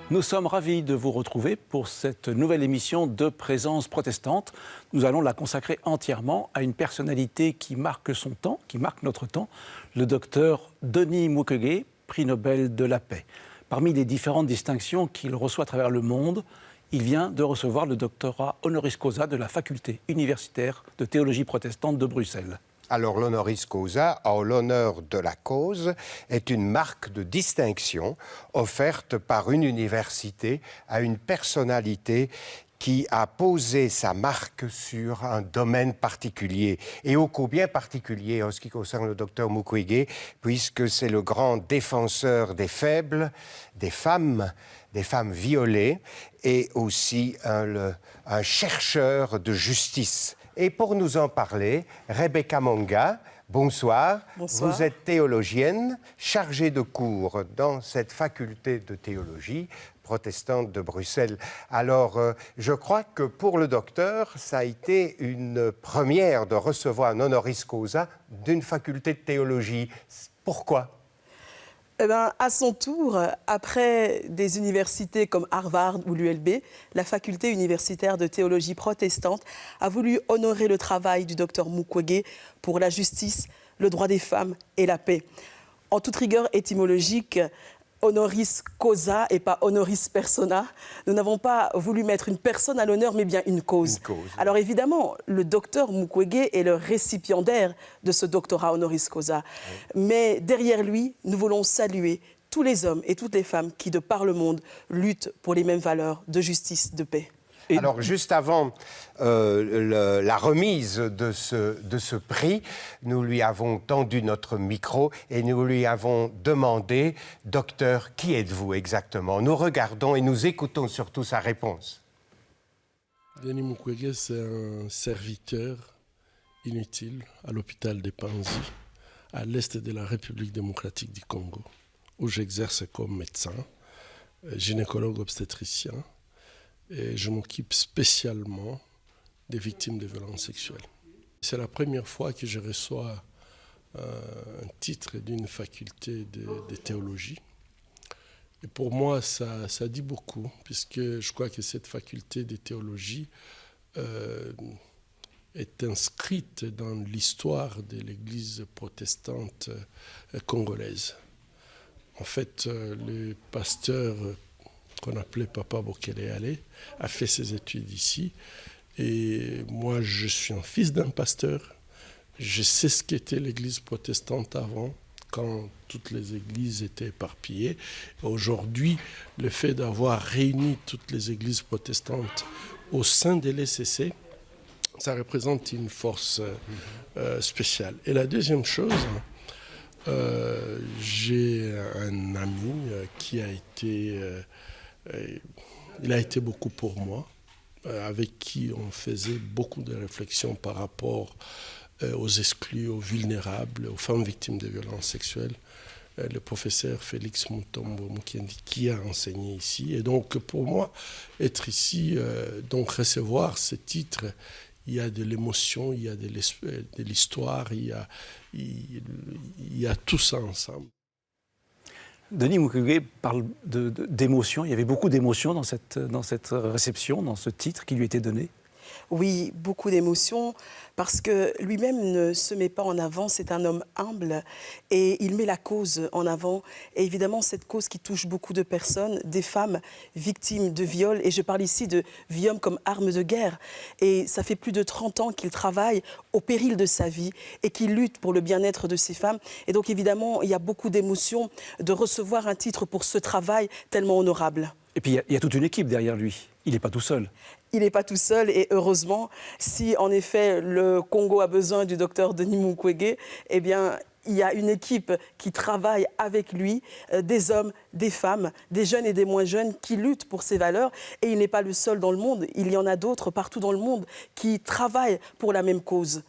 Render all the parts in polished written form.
Nous sommes ravis de vous retrouver pour cette nouvelle émission de Présence protestante. Nous allons la consacrer entièrement à une personnalité qui marque son temps, qui marque notre temps, le docteur Denis Mukwege, prix Nobel de la paix. Parmi les différentes distinctions qu'il reçoit à travers le monde, il vient de recevoir le doctorat honoris causa de la faculté universitaire de théologie protestante de Bruxelles. Alors l'honoris causa, en l'honneur de la cause, est une marque de distinction offerte par une université à une personnalité qui a posé sa marque sur un domaine particulier, et ô combien particulier en ce qui concerne le docteur Mukwege, puisque c'est le grand défenseur des faibles, des femmes violées, et aussi un chercheur de justice. Et pour nous en parler, Rebecca Monga, bonsoir. Bonsoir. Vous êtes théologienne, chargée de cours dans cette faculté de théologie protestante de Bruxelles. Alors, je crois que pour le docteur, ça a été une première de recevoir un honoris causa d'une faculté de théologie. Pourquoi ? Eh bien, à son tour, après des universités comme Harvard ou l'ULB, la faculté universitaire de théologie protestante a voulu honorer le travail du docteur Mukwege pour la justice, le droit des femmes et la paix. En toute rigueur étymologique, honoris causa et pas honoris persona. Nous n'avons pas voulu mettre une personne à l'honneur, mais bien une cause. Une cause. Alors évidemment, le docteur Mukwege est le récipiendaire de ce doctorat honoris causa. Oui. Mais derrière lui, nous voulons saluer tous les hommes et toutes les femmes qui, de par le monde, luttent pour les mêmes valeurs de justice, de paix. Alors, juste avant la remise de ce prix, nous lui avons tendu notre micro et nous lui avons demandé « Docteur, qui êtes-vous exactement ?» Nous regardons et nous écoutons surtout sa réponse. Denis Mukwege, c'est un serviteur inutile à l'hôpital des Panzi, à l'est de la République démocratique du Congo, où j'exerce comme médecin, gynécologue obstétricien. Et je m'occupe spécialement des victimes de violences sexuelles. C'est la première fois que je reçois un titre d'une faculté de théologie. Et pour moi, ça dit beaucoup, puisque je crois que cette faculté de théologie est inscrite dans l'histoire de l'Église protestante congolaise. En fait, le pasteur qu'on appelait Papa Bokele a fait ses études ici. Et moi, je suis un fils d'un pasteur. Je sais ce qu'était l'église protestante avant, quand toutes les églises étaient éparpillées. Aujourd'hui, le fait d'avoir réuni toutes les églises protestantes au sein de l'ECC, ça représente une force spéciale. Et la deuxième chose, j'ai un ami qui a été... il a été beaucoup pour moi, avec qui on faisait beaucoup de réflexions par rapport aux exclus, aux vulnérables, aux femmes victimes de violences sexuelles. Le professeur Félix Mutombo Mukendi, qui a enseigné ici. Et donc, pour moi, être ici, donc recevoir ce titre, il y a de l'émotion, il y a de l'histoire, il y a tout ça ensemble. Denis Mukwege parle d'émotion. Il y avait beaucoup d'émotions dans cette réception, dans ce titre qui lui était donné. Oui, beaucoup d'émotions, parce que lui-même ne se met pas en avant, c'est un homme humble et il met la cause en avant. Et évidemment, cette cause qui touche beaucoup de personnes, des femmes victimes de viol, et je parle ici de viol comme arme de guerre. Et ça fait plus de 30 ans qu'il travaille au péril de sa vie et qu'il lutte pour le bien-être de ces femmes. Et donc évidemment, il y a beaucoup d'émotions de recevoir un titre pour ce travail tellement honorable. Et puis il y a toute une équipe derrière lui. Il n'est pas tout seul. Il n'est pas tout seul et heureusement, si en effet le Congo a besoin du docteur Denis Mukwege, eh bien, il y a une équipe qui travaille avec lui, des hommes, des femmes, des jeunes et des moins jeunes qui luttent pour ces valeurs. Et il n'est pas le seul dans le monde, il y en a d'autres partout dans le monde qui travaillent pour la même cause.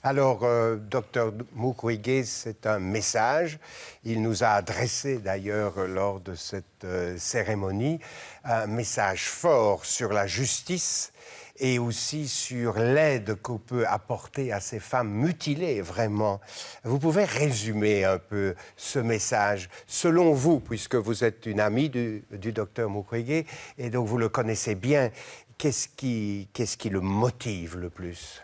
Alors, docteur Mukwege, c'est un message. Il nous a adressé d'ailleurs lors de cette cérémonie un message fort sur la justice et aussi sur l'aide qu'on peut apporter à ces femmes mutilées, vraiment. Vous pouvez résumer un peu ce message, selon vous, puisque vous êtes une amie du docteur Mukwege, et donc vous le connaissez bien. Qu'est-ce qui le motive le plus?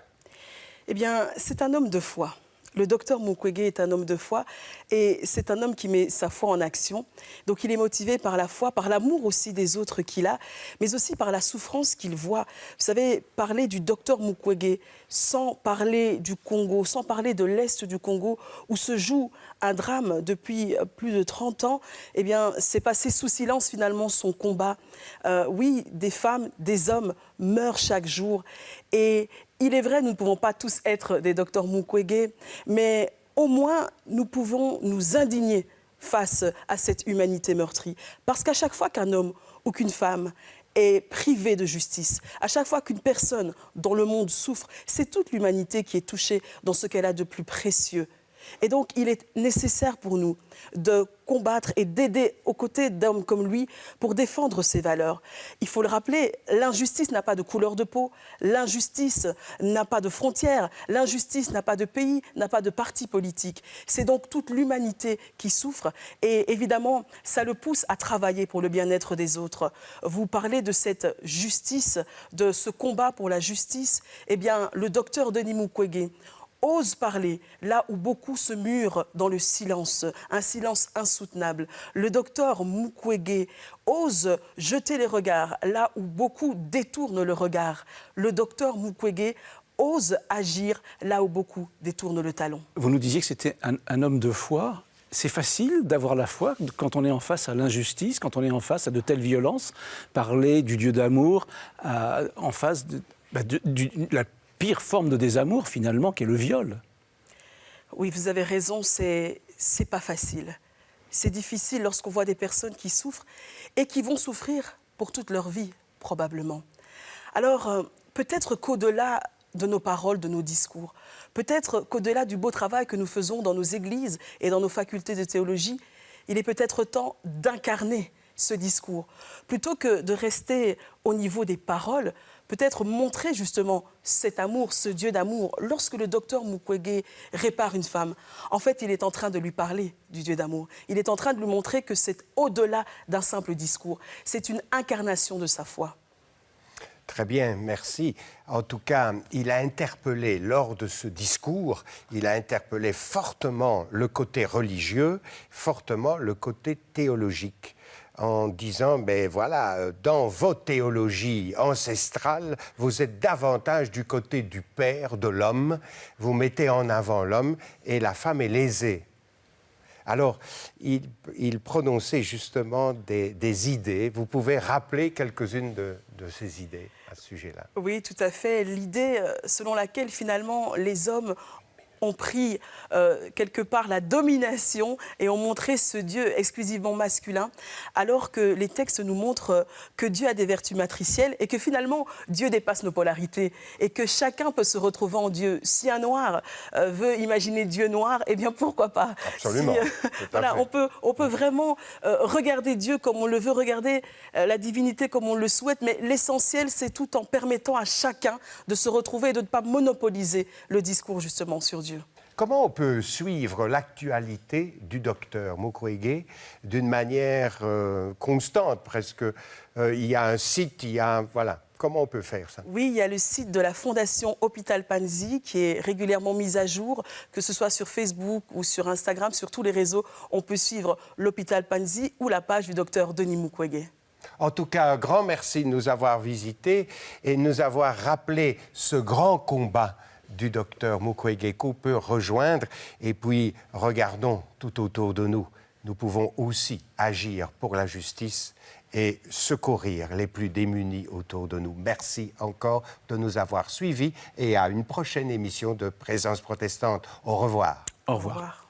Eh bien, c'est un homme de foi. Le docteur Mukwege est un homme de foi et c'est un homme qui met sa foi en action. Donc il est motivé par la foi, par l'amour aussi des autres qu'il a, mais aussi par la souffrance qu'il voit. Vous savez, parler du docteur Mukwege sans parler du Congo, sans parler de l'Est du Congo, où se joue un drame depuis plus de 30 ans, eh bien, c'est passer sous silence finalement son combat. Oui, des femmes, des hommes meurent chaque jour et il est vrai, nous ne pouvons pas tous être des docteurs Mukwege, mais au moins nous pouvons nous indigner face à cette humanité meurtrie. Parce qu'à chaque fois qu'un homme ou qu'une femme est privé de justice, à chaque fois qu'une personne dans le monde souffre, c'est toute l'humanité qui est touchée dans ce qu'elle a de plus précieux. Et donc, il est nécessaire pour nous de combattre et d'aider aux côtés d'hommes comme lui pour défendre ses valeurs. Il faut le rappeler, l'injustice n'a pas de couleur de peau, l'injustice n'a pas de frontières, l'injustice n'a pas de pays, n'a pas de parti politique. C'est donc toute l'humanité qui souffre et évidemment, ça le pousse à travailler pour le bien-être des autres. Vous parlez de cette justice, de ce combat pour la justice. Eh bien, le docteur Denis Mukwege ose parler là où beaucoup se murent dans le silence, un silence insoutenable. Le docteur Mukwege ose jeter les regards là où beaucoup détournent le regard. Le docteur Mukwege ose agir là où beaucoup détournent le talon. Vous nous disiez que c'était un homme de foi. C'est facile d'avoir la foi quand on est en face à l'injustice, quand on est en face à de telles violences. Parler du Dieu d'amour en face de la pire forme de désamour, finalement, qui est le viol. Oui, vous avez raison, c'est pas facile. C'est difficile lorsqu'on voit des personnes qui souffrent et qui vont souffrir pour toute leur vie, probablement. Alors, peut-être qu'au-delà de nos paroles, de nos discours, peut-être qu'au-delà du beau travail que nous faisons dans nos églises et dans nos facultés de théologie, il est peut-être temps d'incarner ce discours. Plutôt que de rester au niveau des paroles, peut-être montrer justement cet amour, ce Dieu d'amour. Lorsque le docteur Mukwege répare une femme, en fait, il est en train de lui parler du Dieu d'amour. Il est en train de lui montrer que c'est au-delà d'un simple discours. C'est une incarnation de sa foi. Très bien, merci. En tout cas, il a interpellé, lors de ce discours, il a interpellé fortement le côté religieux, fortement le côté théologique, en disant, ben voilà, dans vos théologies ancestrales, vous êtes davantage du côté du Père, de l'homme, vous mettez en avant l'homme et la femme est lésée. Alors, il prononçait justement des idées. Vous pouvez rappeler quelques-unes de ces idées à ce sujet-là? Oui, tout à fait. L'idée selon laquelle, finalement, les hommes ont pris quelque part la domination et ont montré ce Dieu exclusivement masculin, alors que les textes nous montrent que Dieu a des vertus matricielles et que finalement Dieu dépasse nos polarités et que chacun peut se retrouver en Dieu. Si un noir veut imaginer Dieu noir, eh bien pourquoi pas? Absolument. Voilà, on peut vraiment regarder Dieu comme on le veut, regarder la divinité comme on le souhaite, mais l'essentiel, c'est tout en permettant à chacun de se retrouver et de ne pas monopoliser le discours justement sur Dieu. Comment on peut suivre l'actualité du docteur Mukwege d'une manière constante, presque? Il y a un site, il y a... Voilà. Comment on peut faire ça? Oui, il y a le site de la Fondation Hôpital Panzi qui est régulièrement mis à jour, que ce soit sur Facebook ou sur Instagram, sur tous les réseaux. On peut suivre l'Hôpital Panzi ou la page du docteur Denis Mukwege. En tout cas, un grand merci de nous avoir visités et de nous avoir rappelé ce grand combat du docteur Mukwege qu'on peut rejoindre. Et puis, regardons tout autour de nous. Nous pouvons aussi agir pour la justice et secourir les plus démunis autour de nous. Merci encore de nous avoir suivis et à une prochaine émission de Présence protestante. Au revoir. Au revoir. Au revoir.